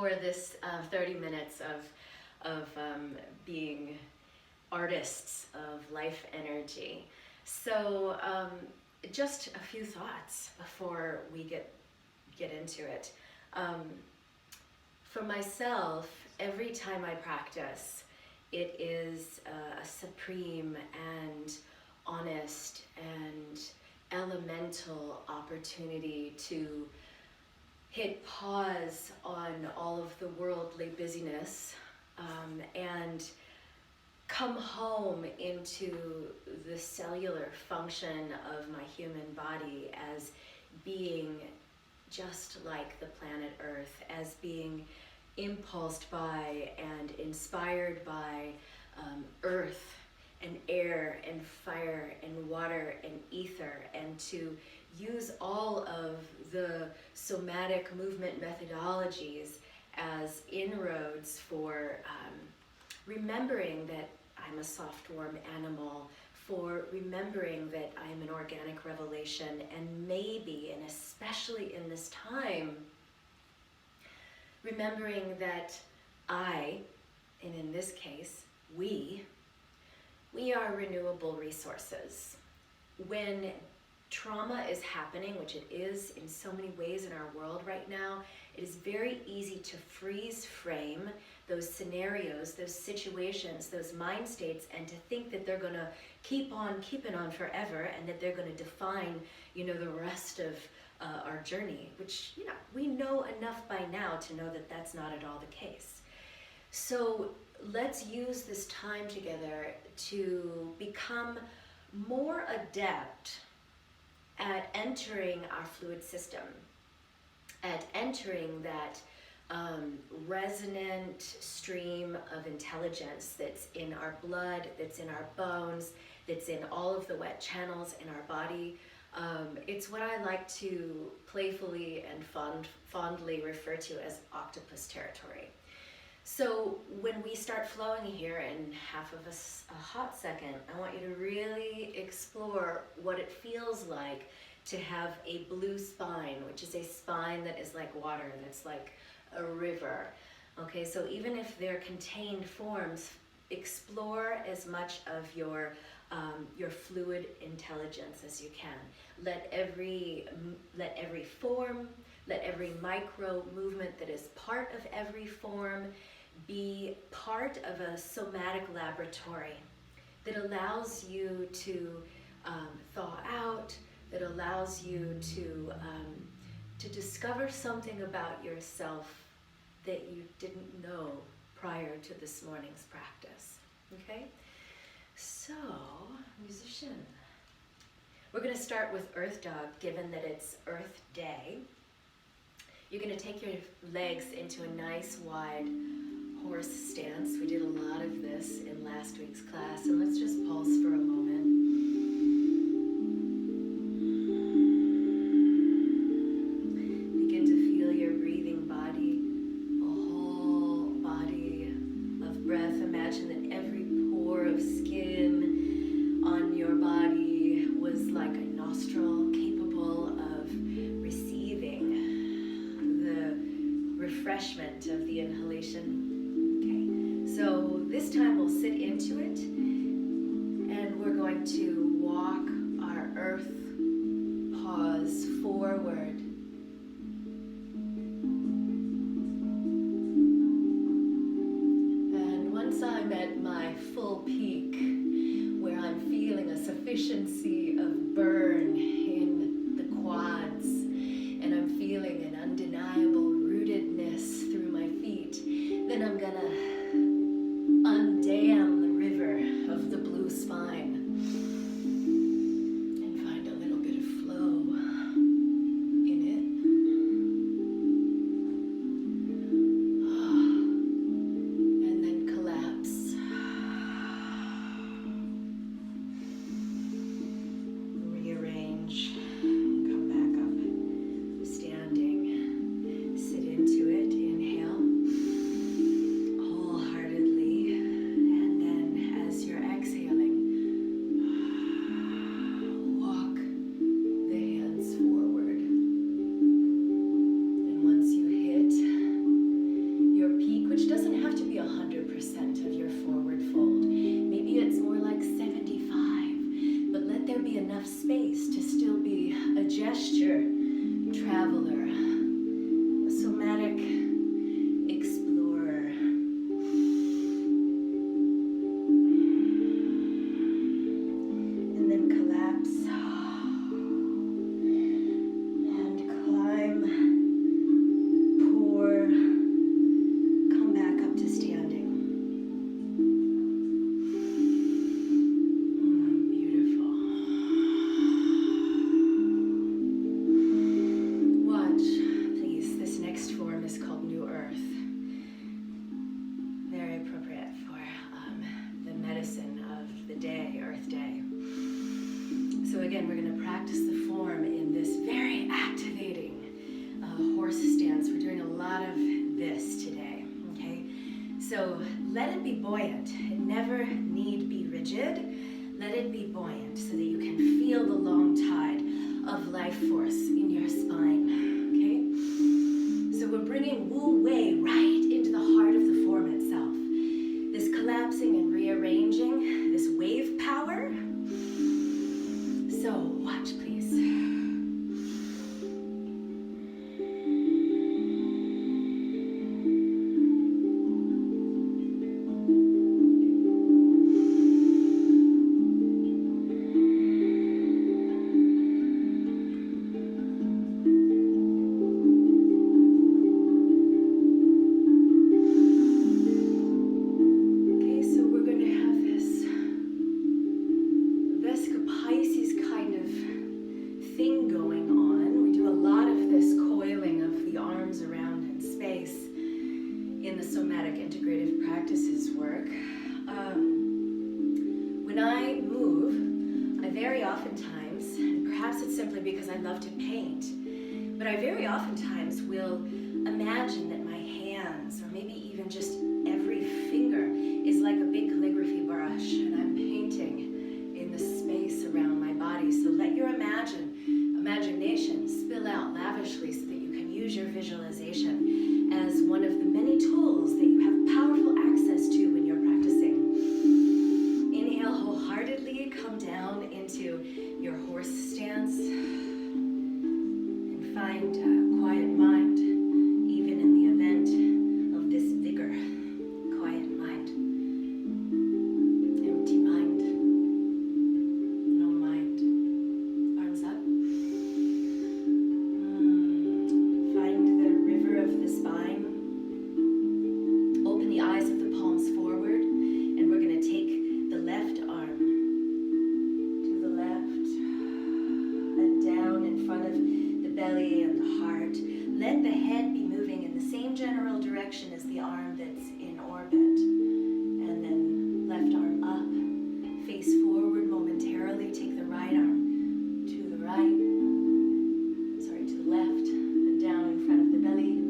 for this 30 minutes of being artists of life energy. So just a few thoughts before we get into it. For myself, every time I practice, it is a supreme and honest and elemental opportunity to hit pause on all of the worldly busyness and come home into the cellular function of my human body as being just like the planet Earth, as being impulsed by and inspired by earth and air and fire and water and ether, and to use all of the somatic movement methodologies as inroads for remembering that I'm a soft, warm animal, for remembering that I'm an organic revelation, and maybe, and especially in this time, remembering that I, and in this case, we are renewable resources. When trauma is happening, which it is in so many ways in our world right now, it is very easy to freeze frame those scenarios, those situations, those mind states, and to think that they're going to keep on keeping on forever, and that they're going to define, the rest of our journey, which, we know enough by now to know that that's not at all the case. So let's use this time together to become more adept at entering our fluid system, at entering that resonant stream of intelligence that's in our blood, that's in our bones, that's in all of the wet channels in our body. It's what I like to playfully and fondly refer to as octopus territory. So when we start flowing here in half of a hot second, I want you to really explore what it feels like to have a blue spine, which is a spine that is like water, that's like a river. Okay, so even if they're contained forms, explore as much of your fluid intelligence as you can. Let every form, let every micro movement that is part of every form be part of a somatic laboratory that allows you to thaw out, that allows you to discover something about yourself that you didn't know prior to this morning's practice. Okay? So, musician. We're going to start with Earth Dog, given that it's Earth Day. You're going to take your legs into a nice wide horse stance. We did a lot of this in last week's class, and let's just pause for a moment. Begin to feel your breathing body, a whole body of breath. Imagine that every pore of skin on your body was like a nostril capable of receiving the refreshment of the inhalation. So this time we'll sit into it, and we're going to walk our earth pause forward. And once I'm at my full peak, where I'm feeling a sufficiency of burn in the quads, and I'm feeling an undeniable rootedness through my feet, then I'm gonna undam the river of the blue spine and find a little bit of flow in it. And then collapse. again, we're going to practice the form in this very activating horse stance. We're doing a lot of this today, okay? So let it be buoyant. It never need be rigid. Let it be buoyant so that you can feel the long tide of life force in your spine, okay? So we're bringing Wu Wei right into the heart of the form itself. This collapsing and rearranging, this wave power. So watch, please. In the somatic integrative practices work. When I move, I very oftentimes, and perhaps it's simply because I love to paint, but I very oftentimes will imagine that my hands, or maybe even just every finger, is like a big calligraphy brush, and I'm painting in the space around my body. So let your imagination spill out lavishly so that you can use your visualization as one of the many tools that you have powerful access to when you're practicing. Inhale wholeheartedly, come down into your horse stance, and find a quiet mind, even in the event of this vigor. Quiet mind, empty mind, no mind. Arms up. Find the river of the spine. Open the eyes of the palms forward, and we're going to take the left arm to the left and down in front of the belly and the heart. Let the head be moving in the same general direction as the arm that's in orbit. And then left arm up, face forward momentarily. Take the right arm to the right, to the left, and down in front of the belly.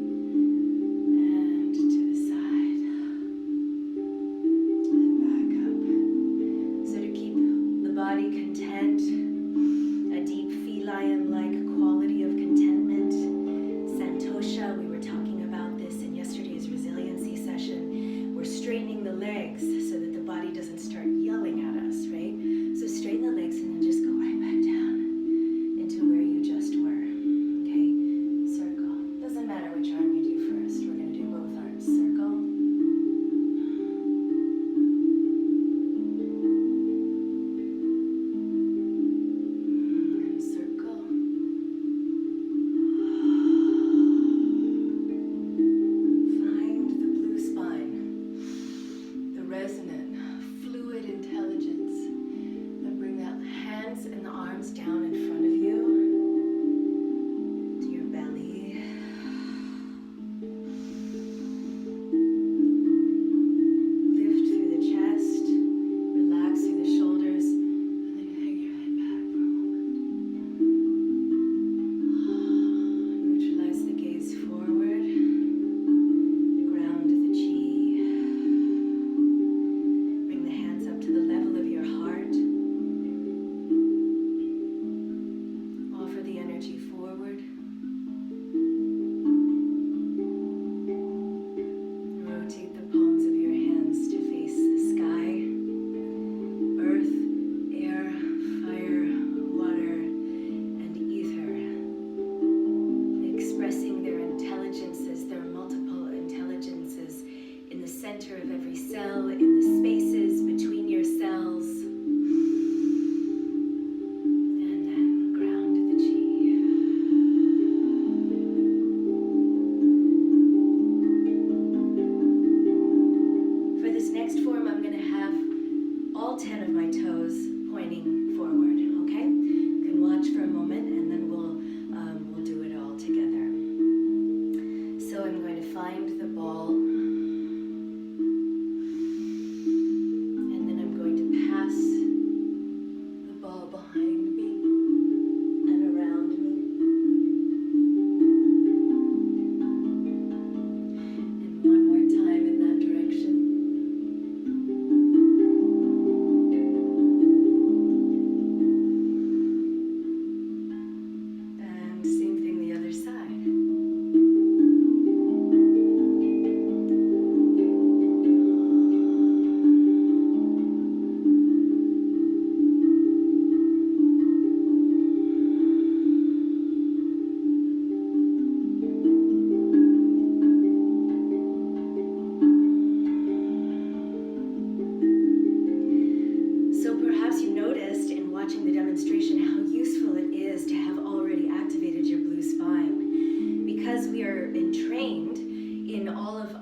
Body content, a deep feline-like quality of contentment. Santosha, we were talking about this in yesterday's resiliency session.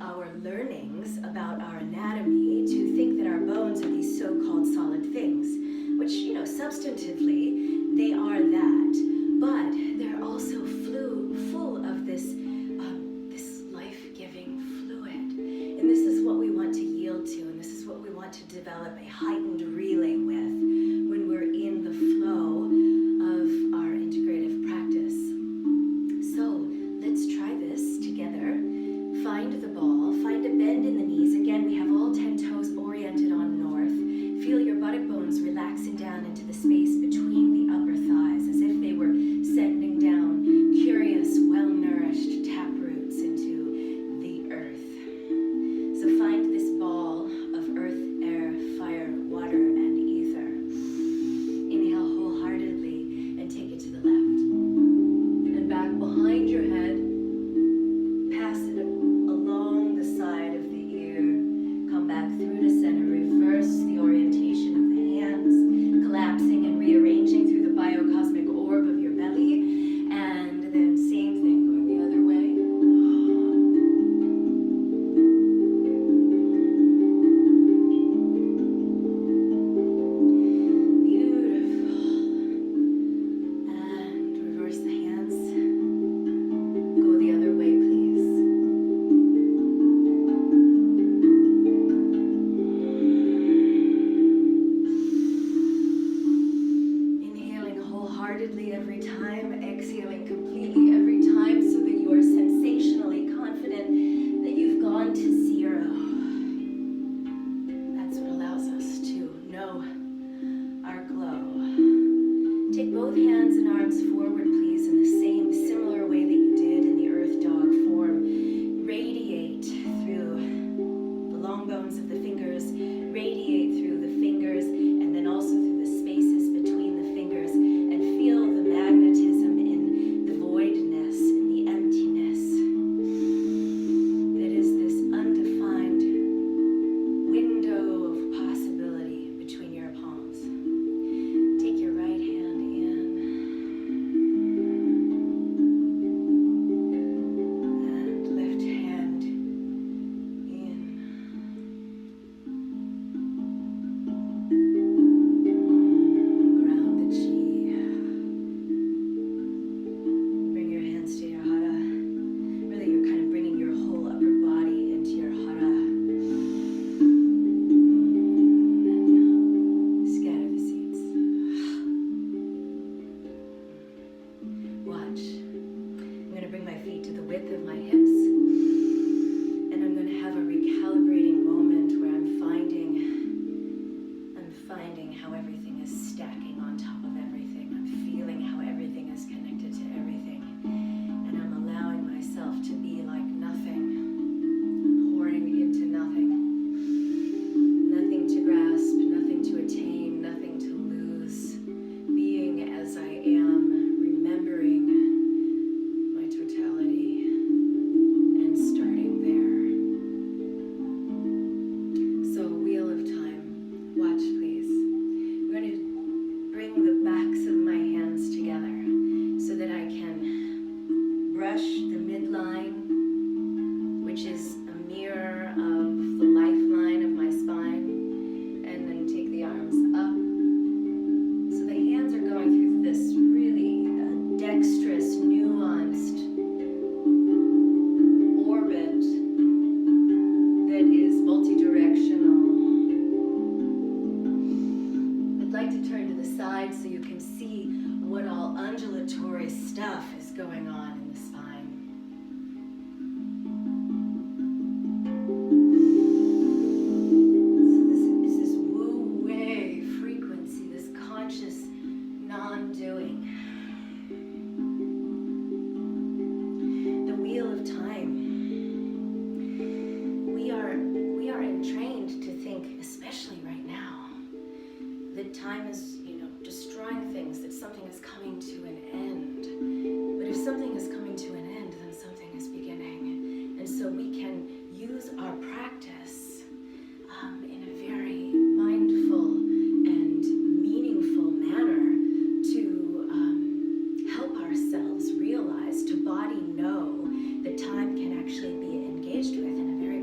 our learnings about our anatomy to think that our bones are these so-called solid things, which, substantively, they are that. But they're also full of this life-giving fluid. And this is what we want to yield to, and this is what we want to develop a heightened relay with when we're in the flow of our integrative practice. So let's try this together. Find the ball, find a bend in the knees. Again, we have all 10 toes oriented on north. Feel your buttock bones relaxing down into the space between the upper thighs, as if they were sending down curious, well-nourished tap roots into the earth. So find this ball of earth, air, fire, water, and ether. Inhale wholeheartedly and take it to the left. And back behind your head, pass it along the side of the ear. Come back through to center. Reverse the orientation of the hands, collapsing and rearranging through the biocosmic orb of your belly. And then same thing, going the other way. Beautiful. And reverse the hands. Go the other way, please. Inhaling wholeheartedly every time, exhaling completely every time, so that you are sensationally confident that you've gone to zero. That's what allows us to know our glow. Take both hands and arms forward, please, in the same similar way that you did in the earth dog form. Radiate through the long bones of the fingers, radiate through the fingers, and then also through the spaces between the fingers, and feel the magnetism in the voidness, in the emptiness. That is this undefined window of possibility between your palms. Take your right hand in and left hand in. Ground the chi. Bring your hands to your hara. Really, you're kind of bringing your whole upper body into your hara. And scatter the seeds. Watch. I'm going to bring my feet to the width of my hips, and I'm going to have a recalibrating moment where I'm finding how everything is stacking on top of everything. I'm feeling how everything is connected to everything, and I'm allowing myself to be like nothing, pouring into nothing. Nothing to grasp, nothing to attain, nothing to lose. Being as I am, remembering my totality, and starting there. So, wheel of time. Watch, please. I'm going to bring the backs of my hands together so that I can brush the midline, which is a mirror of the lifeline of my spine, and then take the arms up. So the hands are going through this really dexterous, nuanced orbit that is multi-directional. I'd like to turn to the side so you can see what all undulatory stuff is going on in the spine. So this is this wu-wei frequency, this conscious non-doing. The wheel of time. We are entrained to think, especially right now, that time is, destroying things, that something is coming to an end. But if something is coming to an end, then something is beginning. And so we can use our practice in a very mindful and meaningful manner to help ourselves realize, to body know that time can actually be engaged with in a very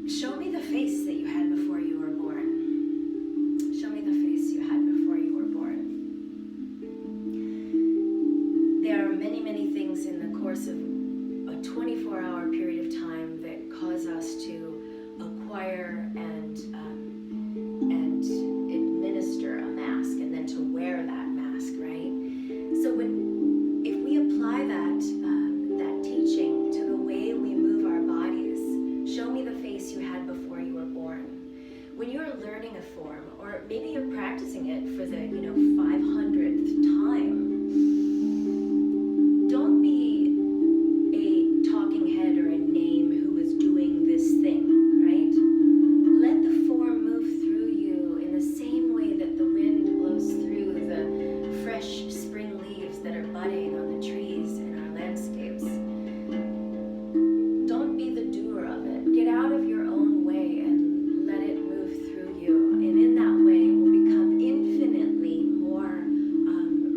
Show me the face that you had before you were born. Show me the face you had before you were born. There are many, many things in the course of a 24-hour period of time that cause us to acquire and administer a mask, and then to wear that mask, right? So if we apply that teaching to the way we move our bodies, show me the face you had before you were born. When you're learning a form, or maybe you're practicing it for the 500th time, don't be a talking head or a name who is doing this thing, right? Let the form move through you in the same way that the wind blows through the fresh spring leaves that are budding on the trees in our landscapes. Don't be the doer of it. Get out of your own way and let it move through you. And in that way, it will become infinitely more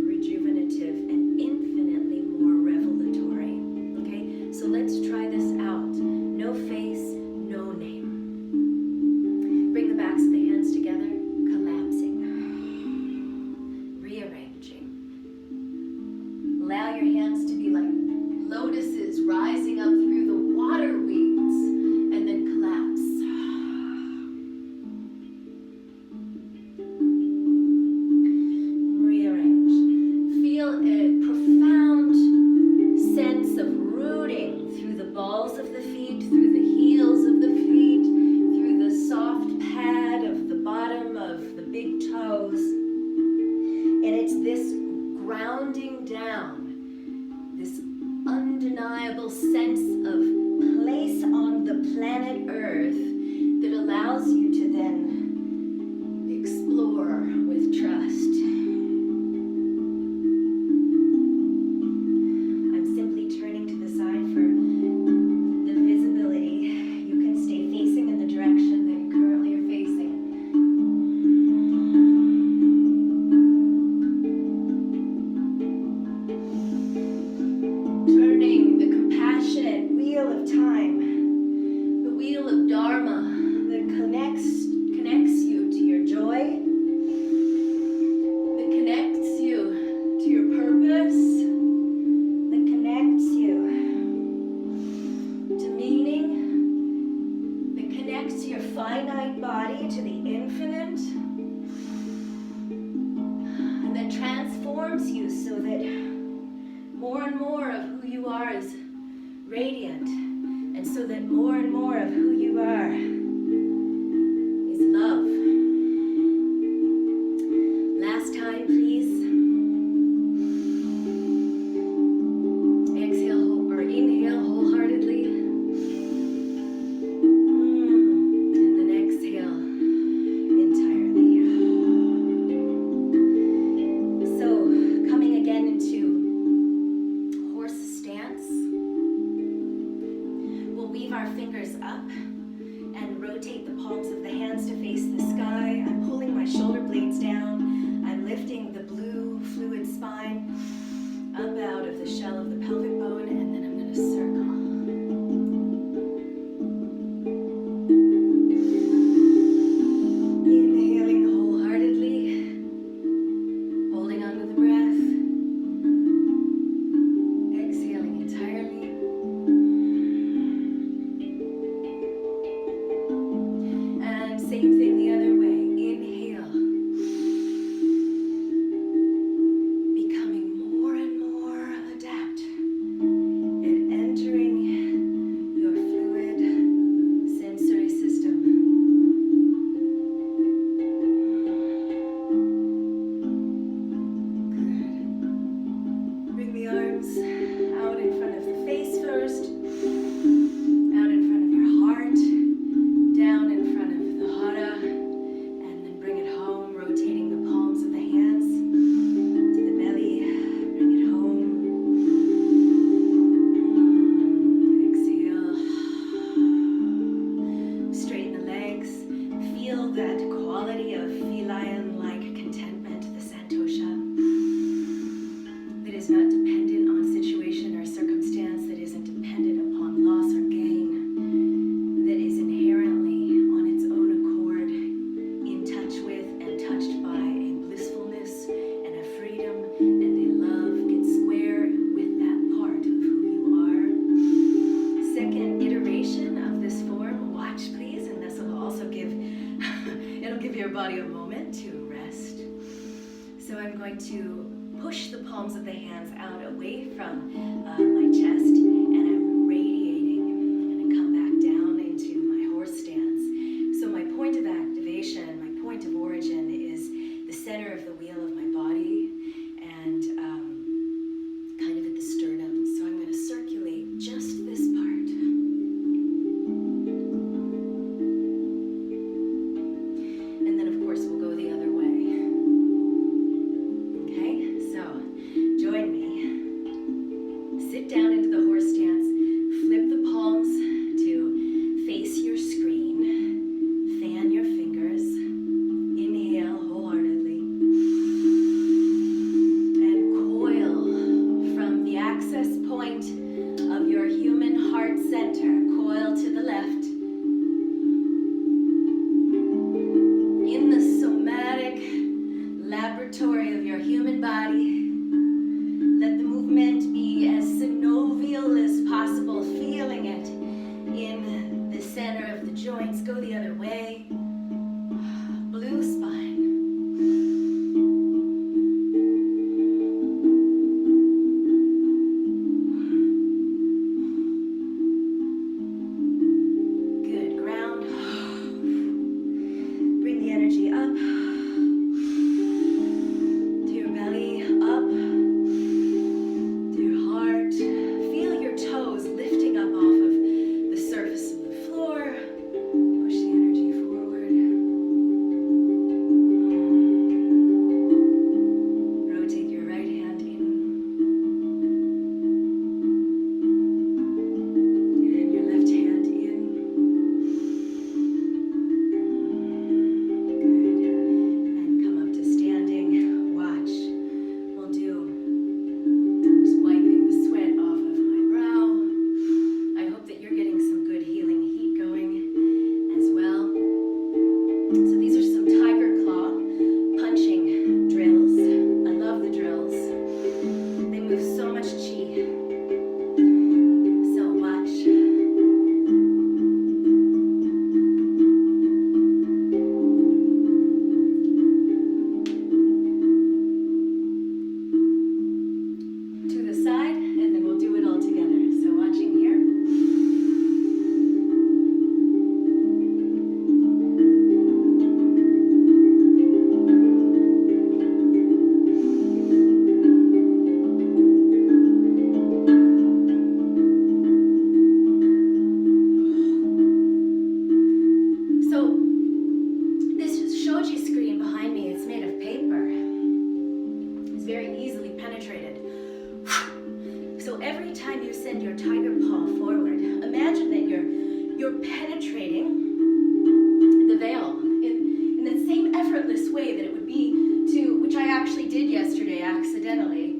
rejuvenative and infinitely more revelatory. Okay? So let's try this out. No face, no name. Bring the backs of the hands together, collapsing, rearranging. Allow your hands to be like lotuses rising up through the water weeds, and then collapse. Rearrange. Feel a profound sense of rooting through the balls of the feet, through the heels of the feet, through the soft pad of the bottom of the big toes. And it's this grounding down, this undeniable sense of place on the planet Earth that allows you to then explore with trust. I'm simply turning to the side for the visibility. You can stay facing in the direction that you currently are facing. Turning the compassionate wheel of time, the wheel of Dharma that connects you to your joy, that connects you to your purpose, that connects you to meaning, that connects your finite body to the infinite, and that transforms you so that more and more of who you are is radiant, and so that more and more of who you are is love. Last time, please. Exhale or inhale wholeheartedly. And then exhale entirely. So, coming again into horse stance. We'll weave our fingers up and So I'm going to push the palms of the hands out away from my chest, and I'm radiating. I'm going to come back down into my horse stance. So my point of activation, my point of origin is the center of the wheel of my body and kind of at the sternum. So I'm going to circulate just this part. And then of course we'll go the other way. Okay, so join me. Sit down into the horse stance. Flip the palms to face your screen. Fan your fingers. Inhale wholeheartedly. And coil from the access point of your human heart center. Coil to the left. In the somatic laboratory of your human body, let the movement be as synovial as possible, feeling it in the center of the joints. Go the other way. Blue spine. Good. Ground. Bring the energy up to your belly, up to your heart. Feel your toes lifting up off of the surface of the floor. Push the energy forward. Rotate your right hand in. And your left hand in. Good. And come up to standing. Watch. We'll do just wiping the sweat off of my brow. I hope that you're getting some good healing heat going as well. So these are some tiger claw punching drills. I love the drills. They move so much chi. So watch. To the side, and then we'll do it all together. So watching here. So this shoji screen behind me is made of paper. It's very easily penetrated. So every time you send your tiger paw forward, imagine that you're penetrating the veil in the same effortless way that it would be to, which I actually did yesterday accidentally,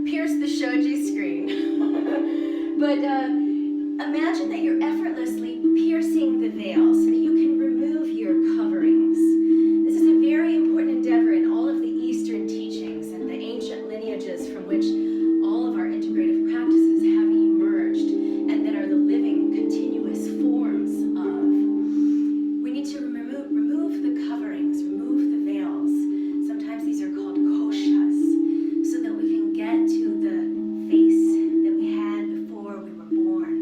pierce the shoji screen. But imagine that you're effortlessly piercing the veil so that you can remove your coverings. This is a very important endeavor in all of the Eastern teachings and the ancient lineages from which all of our integrative practices have emerged and that are the living, continuous forms of. We need to remove the coverings, remove the veils. Sometimes these are called koshas, so that we can get to the face that we had before we were born.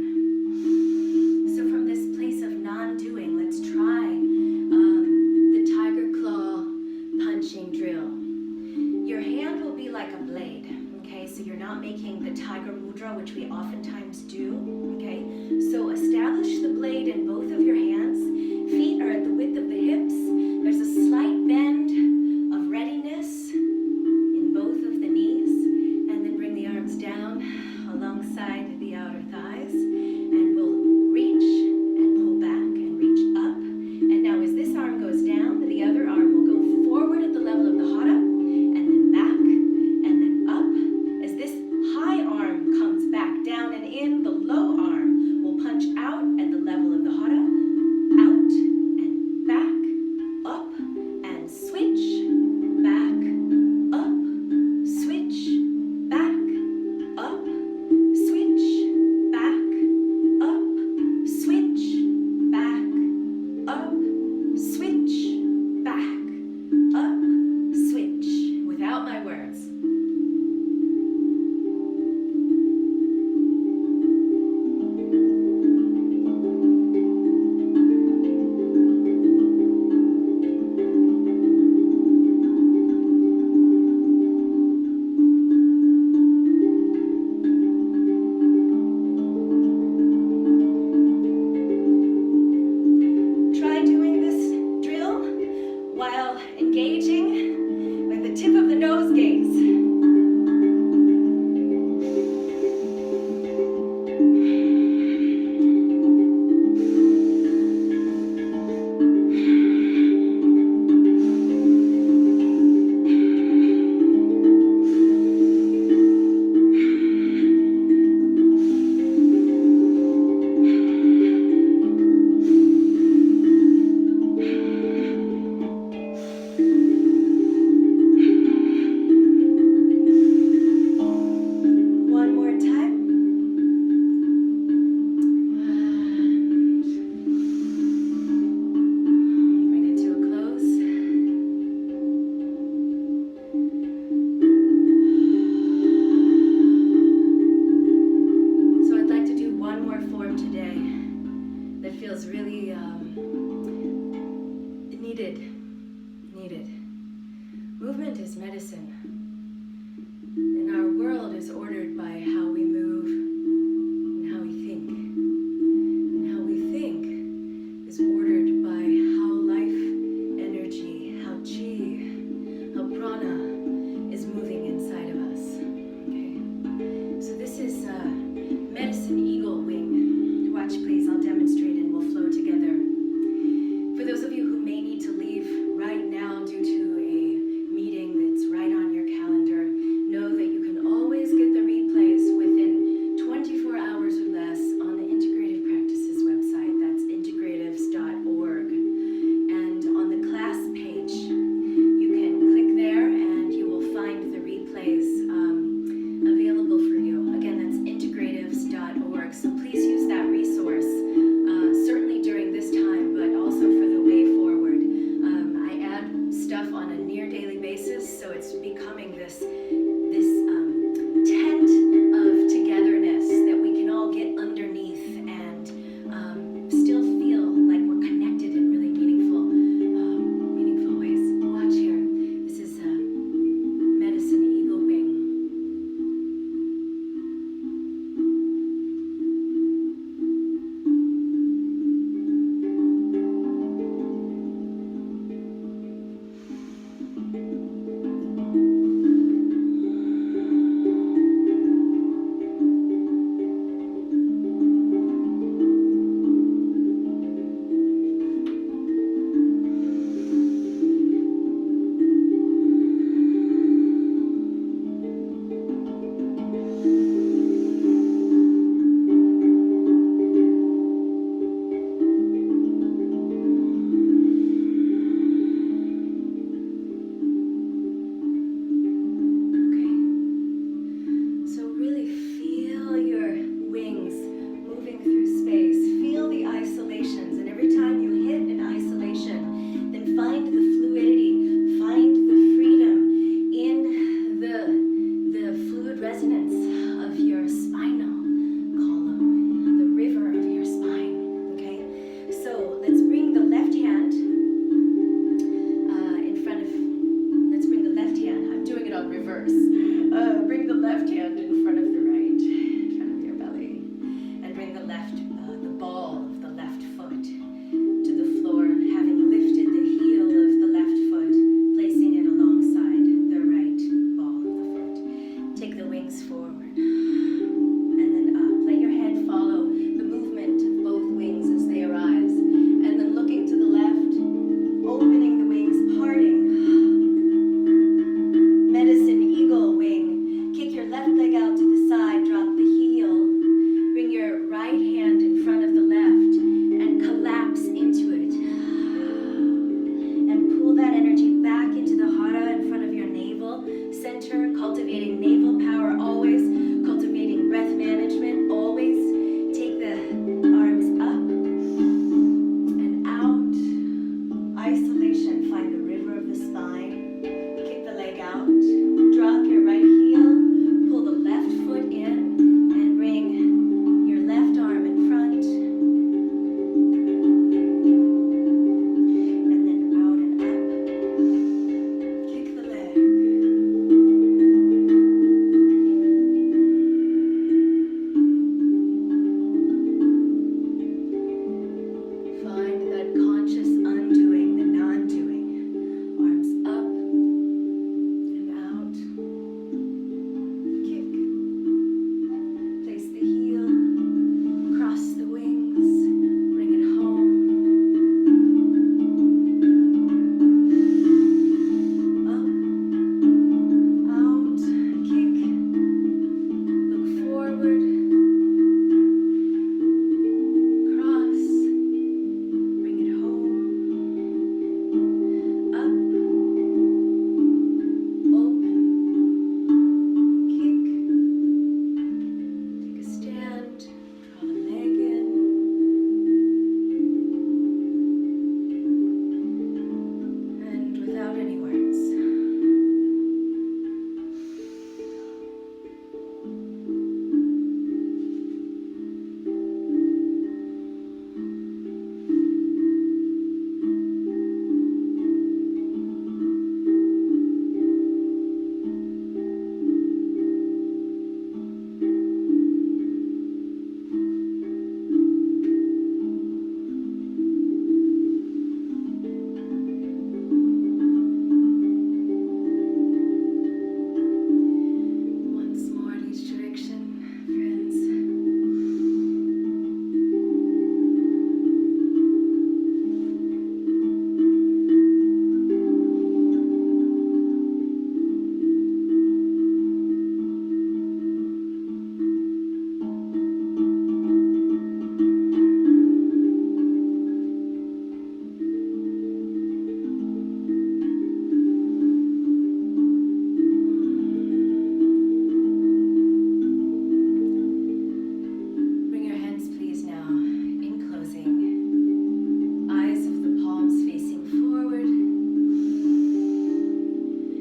So from this place of non-doing, let's try the tiger claw punching drill. Your hand will be like a blade. Okay, so you're not making the tiger mudra, which we oftentimes do. Okay, so establish the blade in both of your hands. Feet are at the width of the hips. There's a slight bend of readiness in both of the knees, and then bring the arms down alongside the outer thighs, and we'll reach and pull back and reach up. And now as this arm goes down, the other arm will go forward at the level of the hara, and then back, and then up. As this high arm comes back down and in, the low arm will punch out at the level of the hara, reverse. Bring the left hand in front of the right, in front of your belly. And bring the ball of the left foot to the floor, having lifted the heel of the left foot, placing it alongside the right ball of the foot. Take the wings forward and then up. Let your head follow the movement of both wings as they arise. And then looking to the left, opening the wings, parting. Medicine eagle wing. Kick your left leg out to the side, drop the heel. Bring your right hand in front of the left and collapse into it. And pull that energy back into the hara in front of your navel center, cultivating navel power always, cultivating breath management always. Take the arms up and out. Isolation, find the river of the spine. Kick the leg out. Drop your right heel. Pull the left foot in and bring your left arm in front. And then out and up. Kick the leg. Find that conscious undoing, the non-doing. Arms up and out. Kick. Place the heel. Cross the wings. Bring it home. Up. Out. Kick. Look forward. Cross. Bring it home. Up. Open. Kick. Take a stand. Draw the leg in. And without any words. Once more in each direction, friends. Bring your hands, please, now, in closing. Eyes of the palms facing forward,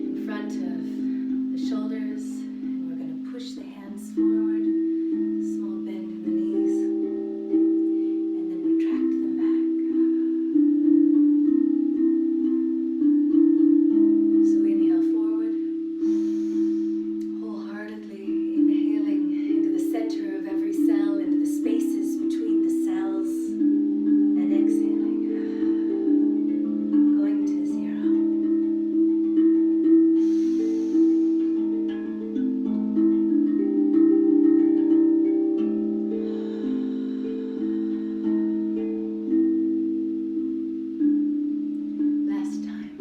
in front of the shoulders. And we're going to push the hands forward, small bend in the knees, and then retract them back. So inhale forward, wholeheartedly inhaling into the center of every cell, into the spaces between the cells, and exhaling, going to zero. Last time.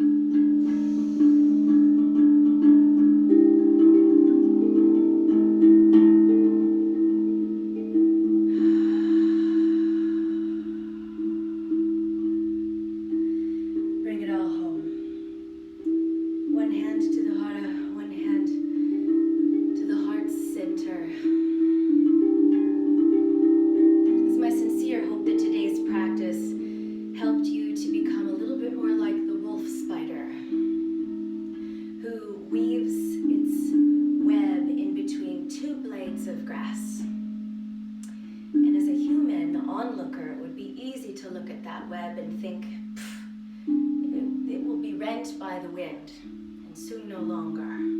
Bring it all home. One hand to the hara, one hand to the heart center. It's my sincere hope that today's practice helped you to become a little bit more like the wolf spider, who weaves its web in between two blades of grass. And as a human onlooker, it would be easy to look at that web and think, it will be rent by the wind and soon no longer.